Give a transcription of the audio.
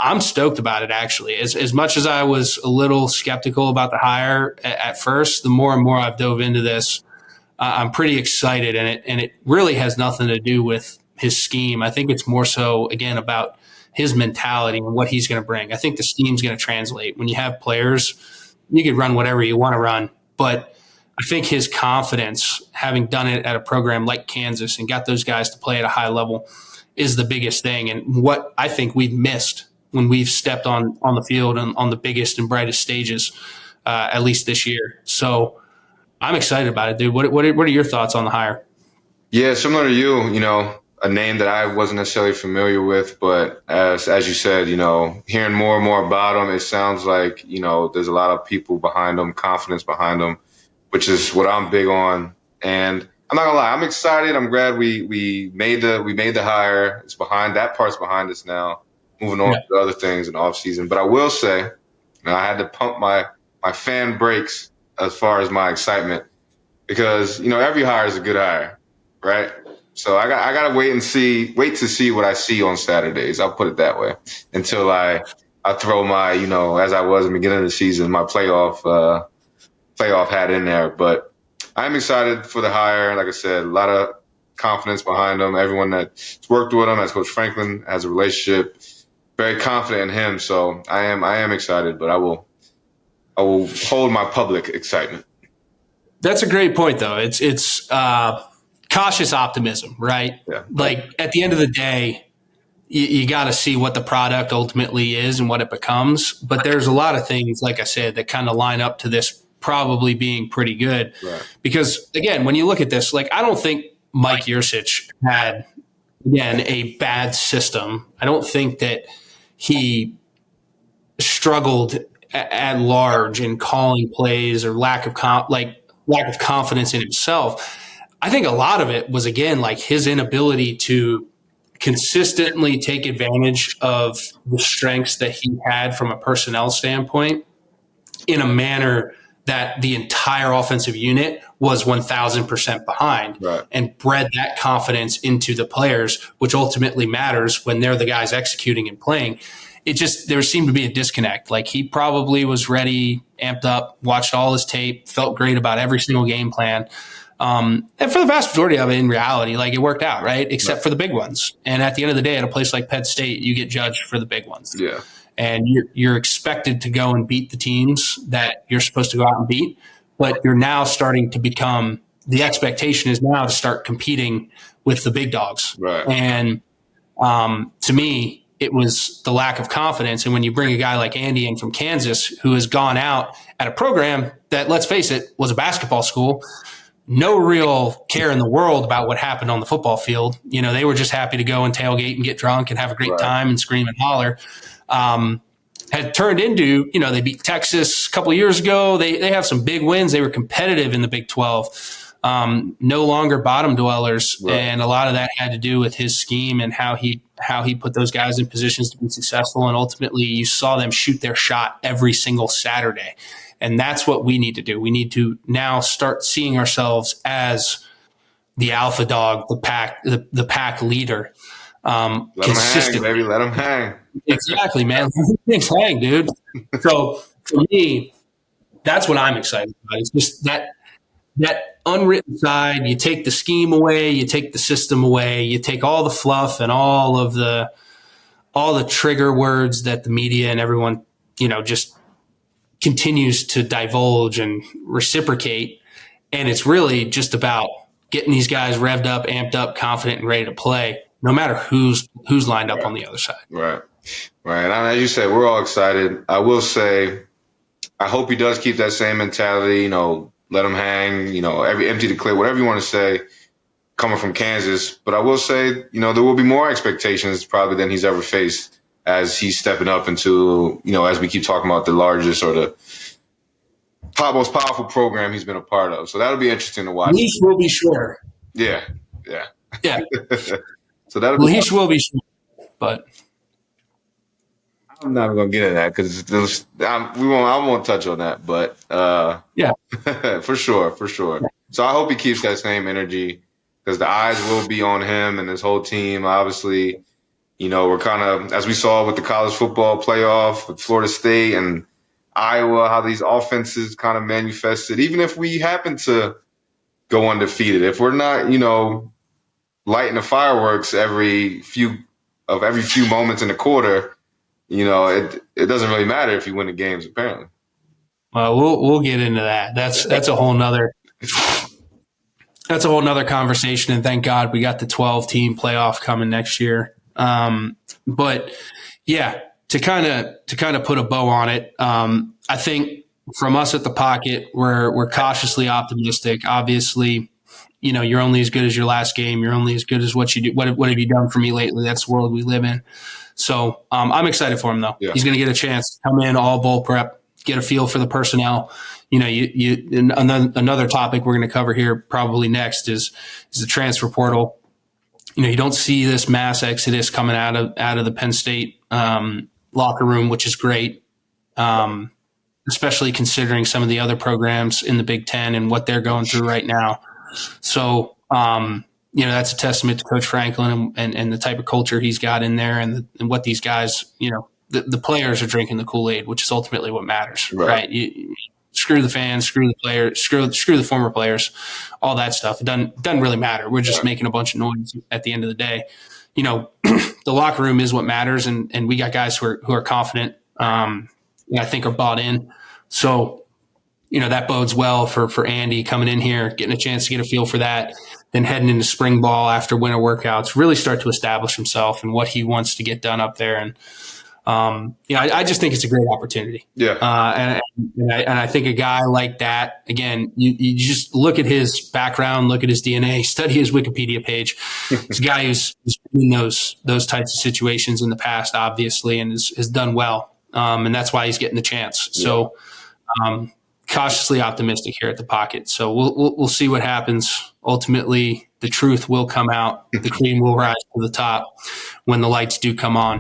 I'm stoked about it, actually. As much as I was a little skeptical about the hire at first, the more and more I've dove into this, I'm pretty excited. And it really has nothing to do with his scheme. I think it's more so, again, about his mentality and what he's going to bring. I think the scheme's going to translate. When you have players, you can run whatever you want to run. But I think his confidence, having done it at a program like Kansas and got those guys to play at a high level, is the biggest thing. And what I think we've missed when we've stepped on the field and on the biggest and brightest stages, at least this year. So I'm excited about it, dude. What are your thoughts on the hire? Yeah, similar to you, a name that I wasn't necessarily familiar with, but as you said, hearing more and more about him, it sounds like, there's a lot of people behind him, confidence behind him, which is what I'm big on. And I'm not gonna lie, I'm excited. I'm glad we made the hire. It's behind, that part's behind us now, moving on to other things in the off season. But I will say, I had to pump my fan brakes as far as my excitement, because, every hire is a good hire, right? So I gotta wait to see what I see on Saturdays. I'll put it that way, until I throw my, as I was in the beginning of the season, my playoff hat in there. But I'm excited for the hire. Like I said, a lot of confidence behind him. Everyone that's worked with him, as Coach Franklin, has a relationship, very confident in him. So I am excited, but I will hold my public excitement. That's a great point, though. It's cautious optimism, right? Yeah. Like, at the end of the day, you got to see what the product ultimately is and what it becomes. But there's a lot of things, like I said, that kind of line up to this probably being pretty good. Right. Because, again, when you look at this, like, I don't think Mike Yurcich had, again, a bad system. I don't think that he struggled at large in calling plays or lack of confidence in himself. I think a lot of it was, again, like his inability to consistently take advantage of the strengths that he had from a personnel standpoint in a manner that the entire offensive unit was 1,000% behind, right, and bred that confidence into the players, which ultimately matters when they're the guys executing and playing. There seemed to be a disconnect. Like, he probably was ready, amped up, watched all his tape, felt great about every single game plan. And for the vast majority of it, in reality, like, it worked out, right? Except for the big ones. And at the end of the day, at a place like Penn State, you get judged for the big ones. Yeah. And you're expected to go and beat the teams that you're supposed to go out and beat. But you're now starting to become – the expectation is now to start competing with the big dogs. Right. And to me, it was the lack of confidence. And when you bring a guy like Andy in from Kansas, who has gone out at a program that, let's face it, was a basketball school, no real care in the world about what happened on the football field. They were just happy to go and tailgate and get drunk and have a great time and scream and holler. Had turned into, they beat Texas a couple of years ago. They have some big wins. They were competitive in the Big 12. No longer bottom dwellers. Right. And a lot of that had to do with his scheme and how he put those guys in positions to be successful. And ultimately, you saw them shoot their shot every single Saturday. And that's what we need to do. We need to now start seeing ourselves as the alpha dog, the pack leader. Let them hang, baby. Let them hang. Exactly, man. Let them hang, dude. So for me, that's what I'm excited about. It's just that unwritten side. You take the scheme away, you take the system away, you take all the fluff and all the trigger words that the media and everyone, just continues to divulge and reciprocate. And it's really just about getting these guys revved up, amped up, confident, and ready to play, no matter who's lined up on the other side. Right. And as you said, we're all excited. I will say, I hope he does keep that same mentality, let him hang, every empty to clear, whatever you want to say, coming from Kansas. But I will say, there will be more expectations probably than he's ever faced as he's stepping up into, as we keep talking about, the largest or the most powerful program he's been a part of. So that'll be interesting to watch. Leash will be shorter. Yeah. So Leash will be shorter, but I'm not going to get into that because I won't touch on that. But for sure. So I hope he keeps that same energy because the eyes will be on him and his whole team. Obviously, We're kind of, as we saw with the college football playoff with Florida State and Iowa, how these offenses kind of manifested. Even if we happen to go undefeated, if we're not, lighting the fireworks every few moments in the quarter, it doesn't really matter if you win the games, apparently. Well, we'll get into that. That's a whole nother conversation. And thank God we got the 12-team playoff coming next year. But yeah, to kind of put a bow on it, I think from us at the Pocket, we're cautiously optimistic. Obviously, you're only as good as your last game. You're only as good as what you do. What have you done for me lately? That's the world we live in. So I'm excited for him, though. Yeah. He's going to get a chance to come in all bowl prep, get a feel for the personnel. Another topic we're going to cover here probably next is the transfer portal. You don't see this mass exodus coming out of the Penn State locker room, which is great, especially considering some of the other programs in the Big Ten and what they're going through right now. So, that's a testament to Coach Franklin and the type of culture he's got in there and what these guys, the players are drinking the Kool-Aid, which is ultimately what matters, right? Screw the fans, screw the players, screw the former players, all that stuff. It doesn't really matter. We're just making a bunch of noise at the end of the day. The locker room is what matters, and we got guys who are confident, and I think are bought in. So, that bodes well for Andy coming in here, getting a chance to get a feel for that, then heading into spring ball after winter workouts, really start to establish himself and what he wants to get done up there. And I just think it's a great opportunity. Yeah. And I think a guy like that, again, you just look at his background, look at his DNA, study his Wikipedia page. He's a guy who's been in those types of situations in the past, obviously, and has done well. And that's why he's getting the chance. Yeah. So, cautiously optimistic here at the Pocket. So we'll see what happens. Ultimately, the truth will come out. The cream will rise to the top when the lights do come on.